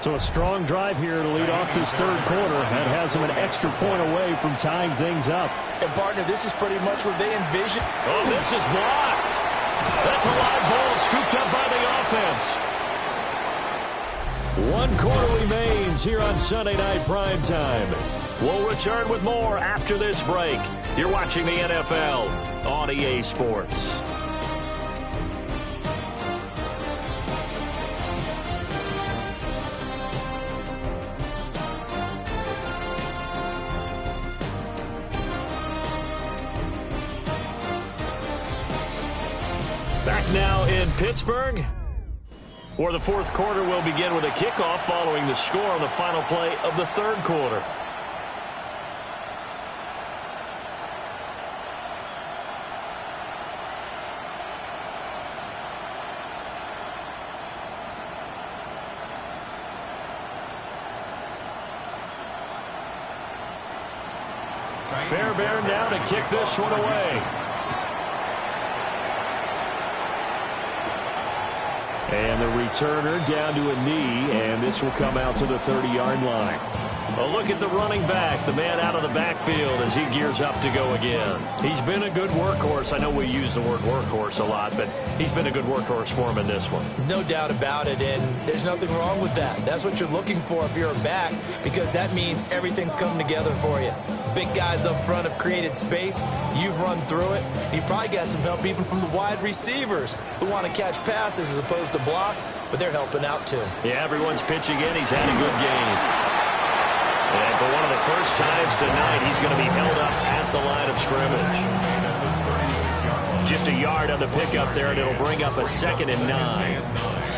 So a strong drive here to lead off this third quarter. That has them an extra point away from tying things up. And, partner, this is pretty much what they envision. Oh, this is blocked. That's a live ball scooped up by the offense. 1 quarter remains here on Sunday Night Primetime. We'll return with more after this break. You're watching the NFL on EA Sports. Back now in Pittsburgh, where the fourth quarter will begin with a kickoff following the score on the final play of the third quarter. Fairbairn now to kick this one away. And the returner down to a knee, and this will come out to the 30-yard line. A look at the running back, the man out of the backfield as he gears up to go again. He's been a good workhorse. I know we use the word workhorse a lot, but he's been a good workhorse for him in this one. No doubt about it, and there's nothing wrong with that. That's what you're looking for if you're a back, because that means everything's coming together for you. Big guys up front have created space. You've run through it. You've probably got some help even from the wide receivers who want to catch passes as opposed to block, but they're helping out too. Yeah, everyone's pitching in. He's had a good game. And for one of the first times tonight, he's going to be held up at the line of scrimmage. Just a yard on the pickup there, and it'll bring up a 2nd and 9.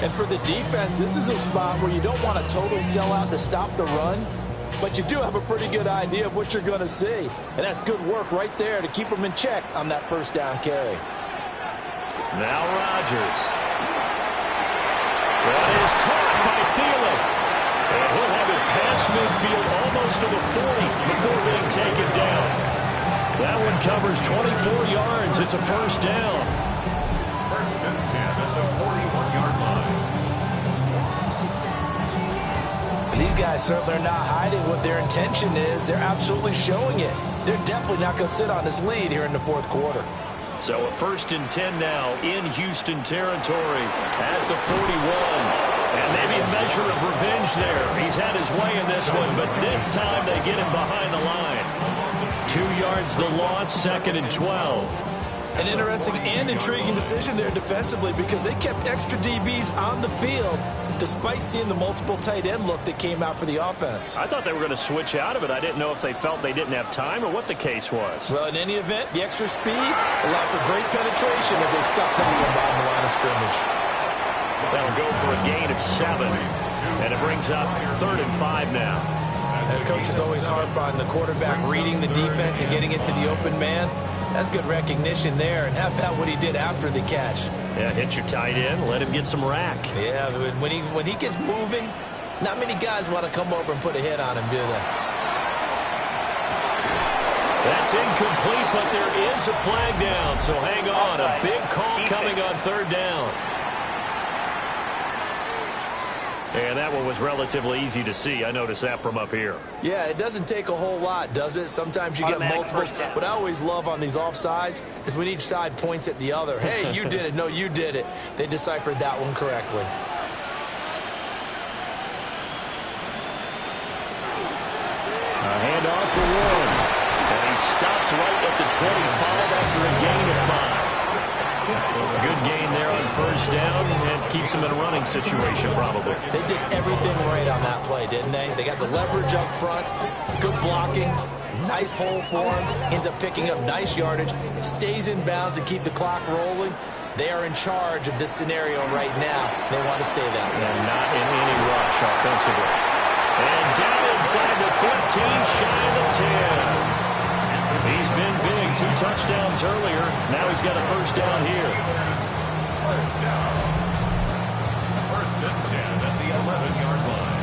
And for the defense, this is a spot where you don't want to totally sell out to stop the run, but you do have a pretty good idea of what you're going to see. And that's good work right there to keep them in check on that first down carry. Now Rodgers. That is caught by Thielen. And he'll have it past midfield almost to the 40 before being taken down. That one covers 24 yards. It's a first down. First and 10 at the 41-yard line. These guys certainly are not hiding what their intention is. They're absolutely showing it. They're definitely not going to sit on this lead here in the fourth quarter. So a first and 10 now in Houston territory at the 41. And maybe a measure of revenge there. He's had his way in this one, but this time they get him behind the line. 2 yards the loss, second and 12. An interesting and intriguing decision there defensively because they kept extra DBs on the field despite seeing the multiple tight end look that came out for the offense. I thought they were going to switch out of it. I didn't know if they felt they didn't have time or what the case was. Well, in any event, the extra speed allowed for great penetration as they stuffed that one behind the line of scrimmage. That'll go for a gain of 7, and it brings up 3rd and 5 now. And coaches always harp on the quarterback reading the defense and getting it to the open man. That's good recognition there, and how about what he did after the catch? Yeah, hit your tight end, let him get some rack. Yeah, when he gets moving, not many guys want to come over and put a hit on him, do they? That's incomplete, but there is a flag down, so hang on. A big call coming on 3rd down. And that one was relatively easy to see. I noticed that from up here. Yeah, it doesn't take a whole lot, does it? Sometimes you get multiples. What I always love on these offsides is when each side points at the other. Hey, you did it. No, you did it. They deciphered that one correctly. A handoff for Warren. And he stopped right at the 25 after a gain of 5. Good gain there on first down and keeps him in a running situation probably. They did everything right on that play, didn't they? They got the leverage up front, good blocking, nice hole for him, ends up picking up nice yardage, stays in bounds to keep the clock rolling. They are in charge of this scenario right now. They want to stay that way. And not in any rush offensively. And down inside the 15, shy of the 10. He's been big, 2 touchdowns earlier. Now he's got a first down here. First down. First and 10 at the 11-yard line.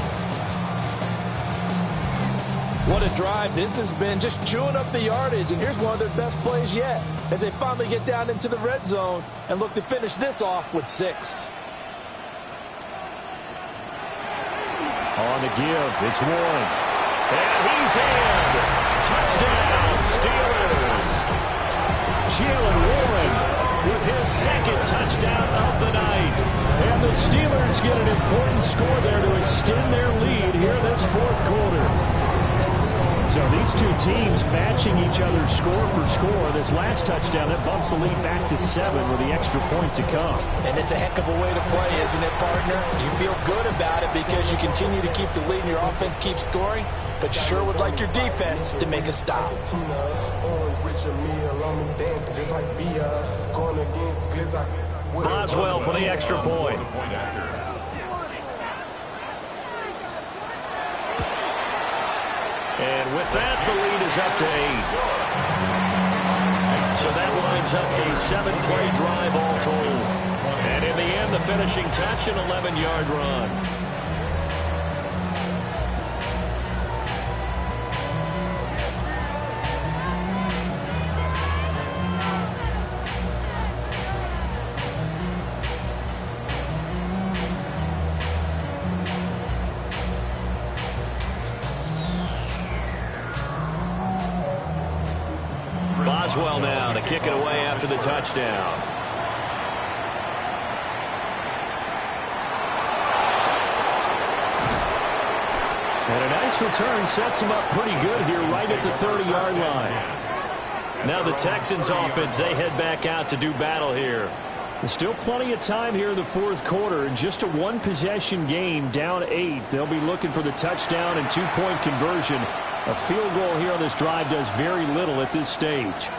What a drive this has been, just chewing up the yardage. And here's one of their best plays yet as they finally get down into the red zone and look to finish this off with 6. On the give, it's Warren. And he's in. Touchdown, Steelers. Jalen Warren with his 2nd touchdown of the night. And the Steelers get an important score there to extend their lead here in this 4th quarter. So these two teams matching each other's score for score. This last touchdown, that bumps the lead back to 7 with the extra point to come. And it's a heck of a way to play, isn't it, partner? You feel good about it because you continue to keep the lead and your offense keeps scoring, but you sure would like your defense to make a stop. Boswell for the extra point. And with that, the lead is up to 8. So that lines up a 7-play drive all told. And in the end, the finishing touch, an 11-yard run. Boswell now to kick it away after the touchdown. And a nice return sets him up pretty good here right at the 30-yard line. Now the Texans offense, they head back out to do battle here. There's still plenty of time here in the 4th quarter. And just a 1-possession game, down 8. They'll be looking for the touchdown and 2-point conversion. A field goal here on this drive does very little at this stage.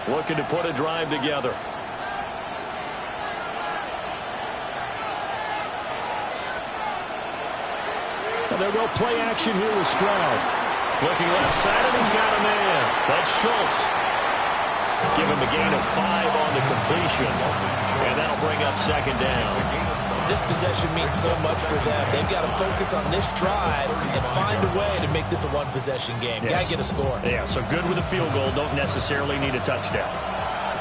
Looking to put a drive together. And they'll go play action here with Stroud. Looking left side, and he's got a man. That's Schultz. Give him a gain of 5 on the completion. And that'll bring up second down. This possession means so much for them. They've got to focus on this drive and find a way to make this a one-possession game. Yes. Got to get a score. Yeah, so good with a field goal. Don't necessarily need a touchdown.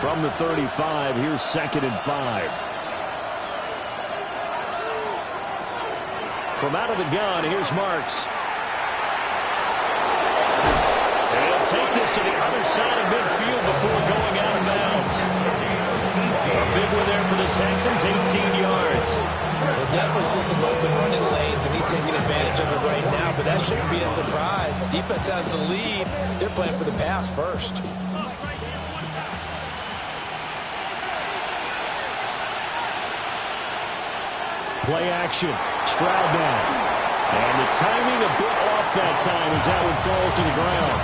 From the 35, here's second and 5. From out of the gun, here's Marks. And he'll take this to the other side of midfield before going out of bounds. A big one there for the Texans, 18 yards. We'll definitely see some open running lanes, and he's taking advantage of it right now, but that shouldn't be a surprise. Defense has the lead. They're playing for the pass first. Play action. Stroud now. And the timing a bit off that time as that one falls to the ground.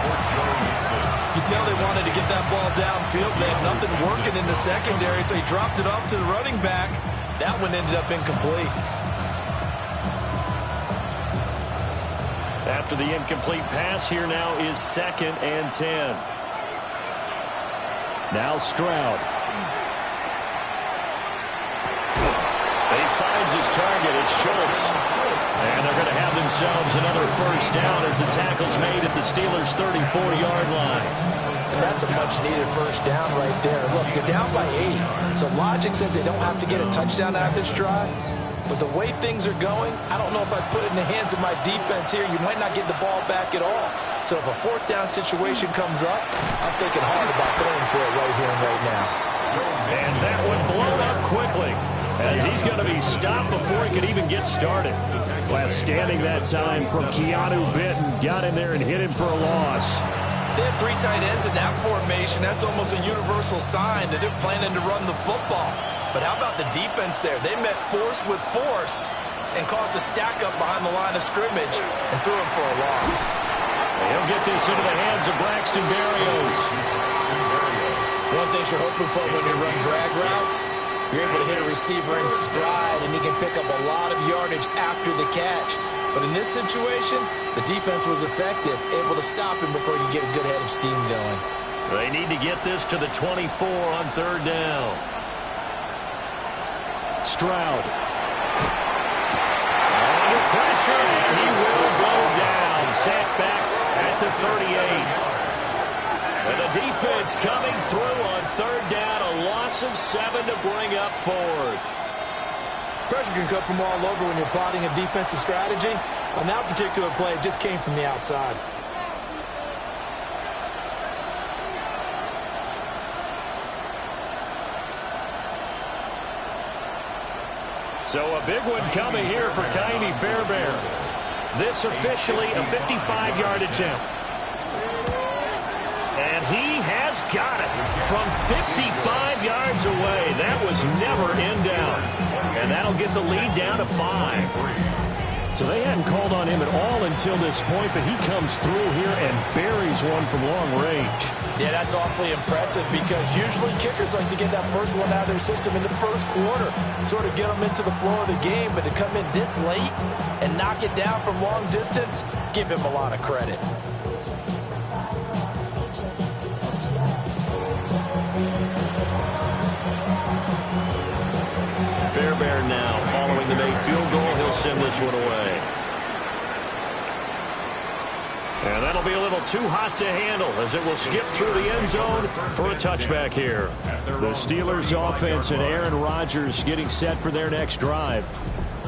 You can tell they wanted to get that ball downfield. They had nothing working in the secondary, so he dropped it off to the running back. That one ended up incomplete. After the incomplete pass, here now is second and 10. Now Stroud. He finds his target. It's Schultz. And they're going to have themselves another first down as the tackle's made at the Steelers' 34-yard line. And that's a much-needed first down right there. Look, they're down by 8. So logic says they don't have to get a touchdown out of this drive. But the way things are going, I don't know if I'd put it in the hands of my defense here. You might not get the ball back at all. So if a fourth down situation comes up, I'm thinking hard about going for it right here and right now. And that one blown up quickly, as he's going to be stopped before he could even get started. Last standing that time from Keanu Benton. Got in there and hit him for a loss. They have 3 tight ends in that formation. That's almost a universal sign that they're planning to run the football. But how about the defense there? They met force with force and caused a stack up behind the line of scrimmage and threw him for a loss. He'll get this into the hands of Braxton Berrios. One thing you're hoping for when you run drag routes, you're able to hit a receiver in stride, and he can pick up a lot of yardage after the catch. But in this situation, the defense was effective, able to stop him before he could get a good head of steam going. They need to get this to the 24 on third down. Stroud. Under pressure, and he will go down. Sacked back at the 38. And the defense coming through on third down, a loss of 7 to bring up fourth. Pressure can come from all over when you're plotting a defensive strategy. On that particular play, it just came from the outside. So a big one coming here for Ka'imi Fairbairn. This officially a 55-yard attempt. And he has got it from 55 yards away. That was never in doubt. And that'll get the lead down to 5. So they hadn't called on him at all until this point, but he comes through here and buries one from long range. Yeah, that's awfully impressive because usually kickers like to get that first one out of their system in the first quarter, sort of get them into the flow of the game, but to come in this late and knock it down from long distance, give him a lot of credit. Fairbairn now following the made field goal. He'll send this one away. And that'll be a little too hot to handle as it will skip through the end zone for a touchback here. The Steelers offense and Aaron Rodgers getting set for their next drive.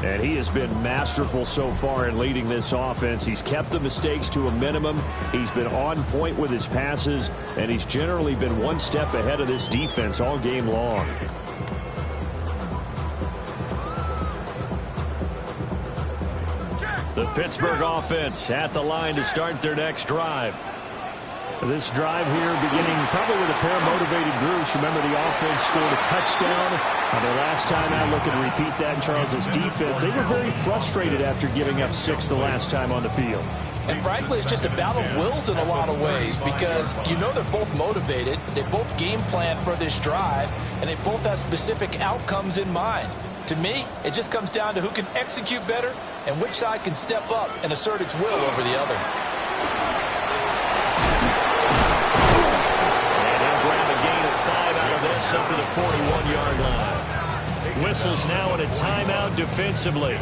And he has been masterful so far in leading this offense. He's kept the mistakes to a minimum. He's been on point with his passes. And he's generally been one step ahead of this defense all game long. The Pittsburgh offense at the line to start their next drive. This drive here beginning probably with a pair of motivated groups. Remember, the offense scored a touchdown. Their last time out, looking to repeat that in Charles' defense. They were very frustrated after giving up 6 the last time on the field. And frankly, it's just a battle of wills in a lot of ways because you know they're both motivated. They both game plan for this drive, and they both have specific outcomes in mind. To me, it just comes down to who can execute better and which side can step up and assert its will over the other. And he'll grab a gain gets up to the 41-yard line. Whistles now in a timeout defensively.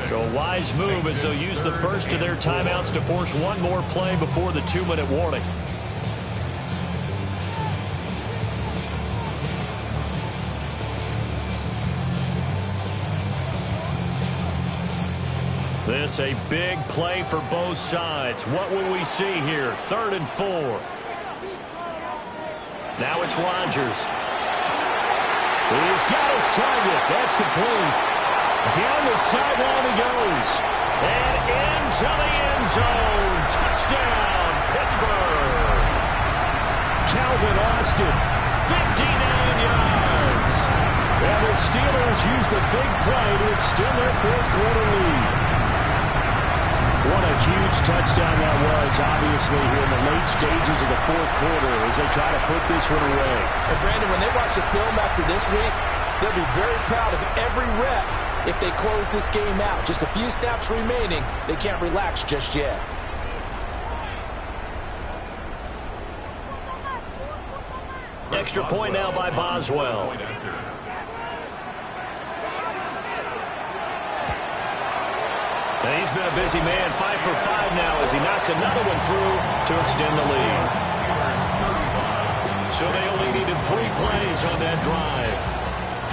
So a wise move as they'll use the first of their timeouts to force one more play before the 2-minute warning. This a big play for both sides. What will we see here? 3rd and 4. Now it's Rodgers. He's got his target. That's complete. Down the sideline he goes. And into the end zone. Touchdown, Pittsburgh. Calvin Austin, 59 yards. And the Steelers use the big play to extend their 4th quarter lead. What a huge touchdown that was, obviously, here in the late stages of the 4th quarter as they try to put this one away. And, Brandon, when they watch the film after this week, they'll be very proud of every rep if they close this game out. Just a few snaps remaining. They can't relax just yet. Extra point now by Boswell. And he's been a busy man, 5 for 5 now as he knocks another one through to extend the lead. So they only needed 3 plays on that drive.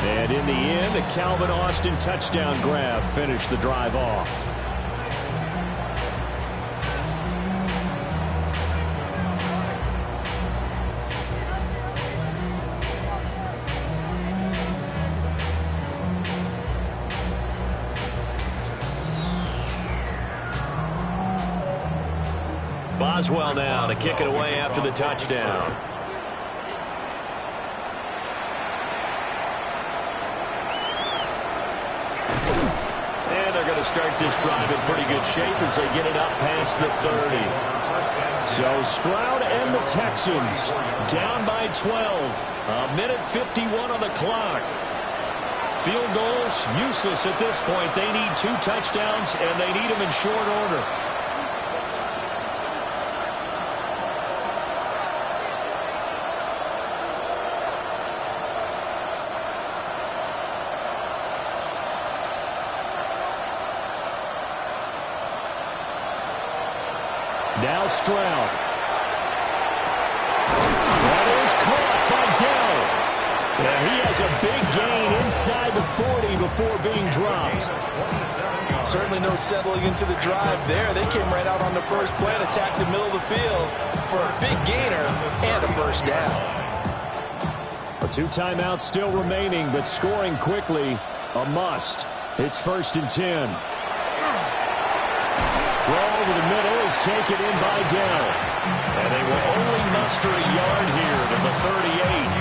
And in the end, a Calvin Austin touchdown grab finished the drive off. Boswell now to kick it away after the touchdown. And they're going to start this drive in pretty good shape as they get it up past the 30. So Stroud and the Texans down by 12. 1:51 on the clock. Field goals useless at this point. They need 2 touchdowns, and they need them in short order. Now Stroud. That is caught by Dell. And he has a big gain inside the 40 before being dropped. Certainly no settling into the drive there. They came right out on the first play and attacked the middle of the field for a big gainer and a first down. 2 timeouts still remaining, but scoring quickly, a must. It's 1st and 10. Throw over the middle is taken in by Dell. And they will only muster a yard here to the 38.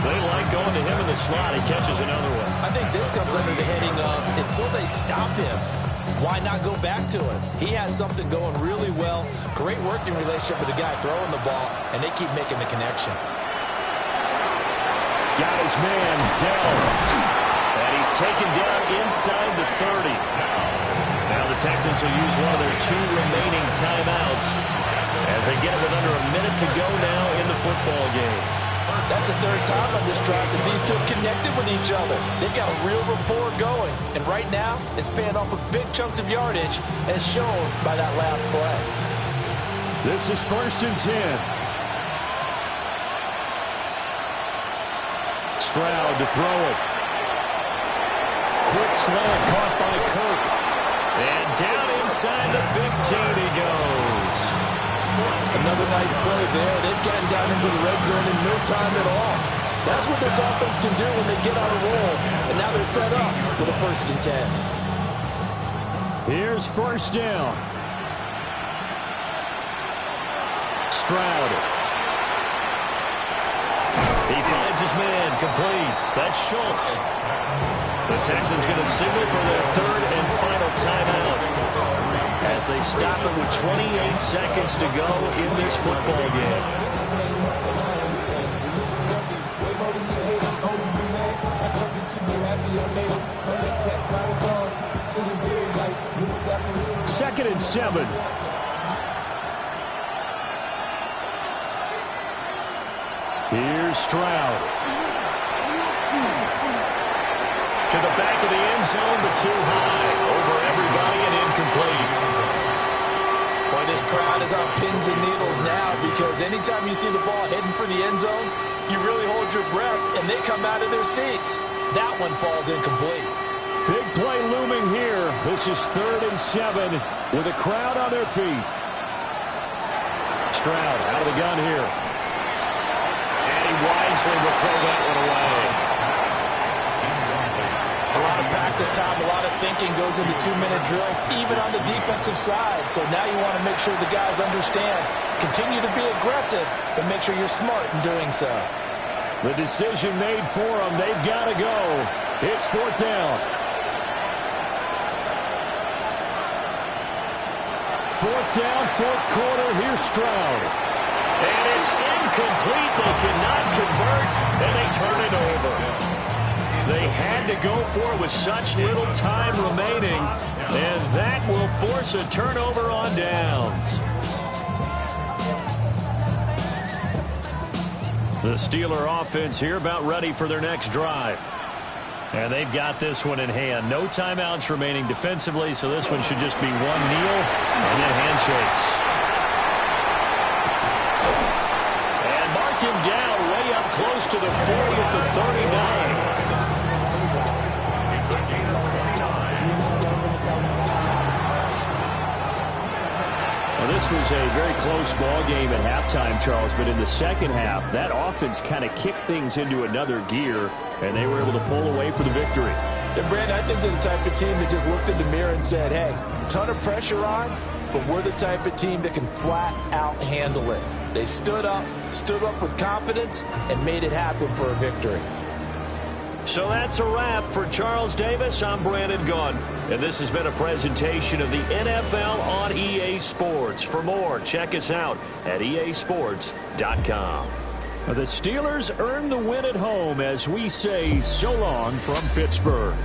They like going to him in the slot. He catches another one. I think this comes under the heading of until they stop him, why not go back to it? He has something going really well. Great working relationship with the guy throwing the ball, and they keep making the connection. Got his man, Dell. And he's taken down inside the 30. Now the Texans will use one of their 2 remaining timeouts as they get it with under a minute to go now in the football game. That's the 3rd time on this drive that these 2 have connected with each other. They've got a real rapport going. And right now, it's paying off with big chunks of yardage as shown by that last play. This is 1st and 10. Stroud to throw it. Quick slant caught by Kirk. And down inside the 15 he goes. Another nice play there. They've gotten down into the red zone in no time at all. That's what this offense can do when they get on a roll. And now they're set up with a 1st and 10. Here's 1st down. Stroud. He finds his man, complete. That's Schultz. The Texans going to signal for their 3rd and final timeout as they stop it with 28 seconds to go in this football game. Second and 7. Here's Stroud. To the back of the end zone, but too high. Over everybody and incomplete. Boy, this crowd is on pins and needles now because anytime you see the ball heading for the end zone, you really hold your breath, and they come out of their seats. That one falls incomplete. Big play looming here. This is 3rd and 7 with a crowd on their feet. Stroud out of the gun here. And he wisely will throw that one away. A lot of practice time, a lot of thinking goes into 2-minute drills, even on the defensive side. So now you want to make sure the guys understand. Continue to be aggressive, but make sure you're smart in doing so. The decision made for them. They've got to go. It's 4th down. 4th down, 4th quarter. Here's Stroud. And it's incomplete. They cannot convert, and they turn it over. They had to go for it with such little time remaining, and that will force a turnover on downs. The Steeler offense here about ready for their next drive. And they've got this one in hand. No timeouts remaining defensively, so this one should just be one kneel and then handshakes. And mark him down way up close to the 40 at the 39. Well, this was a very close ball game at halftime, Charles, but in the second half, that offense kind of kicked things into another gear, and they were able to pull away for the victory. And Brandon, I think they're the type of team that just looked in the mirror and said, hey, ton of pressure on, but we're the type of team that can flat out handle it. They stood up with confidence, and made it happen for a victory. So that's a wrap for Charles Davis. I'm Brandon Gunn, and this has been a presentation of the NFL on EA Sports. For more, check us out at easports.com. The Steelers earned the win at home as we say so long from Pittsburgh.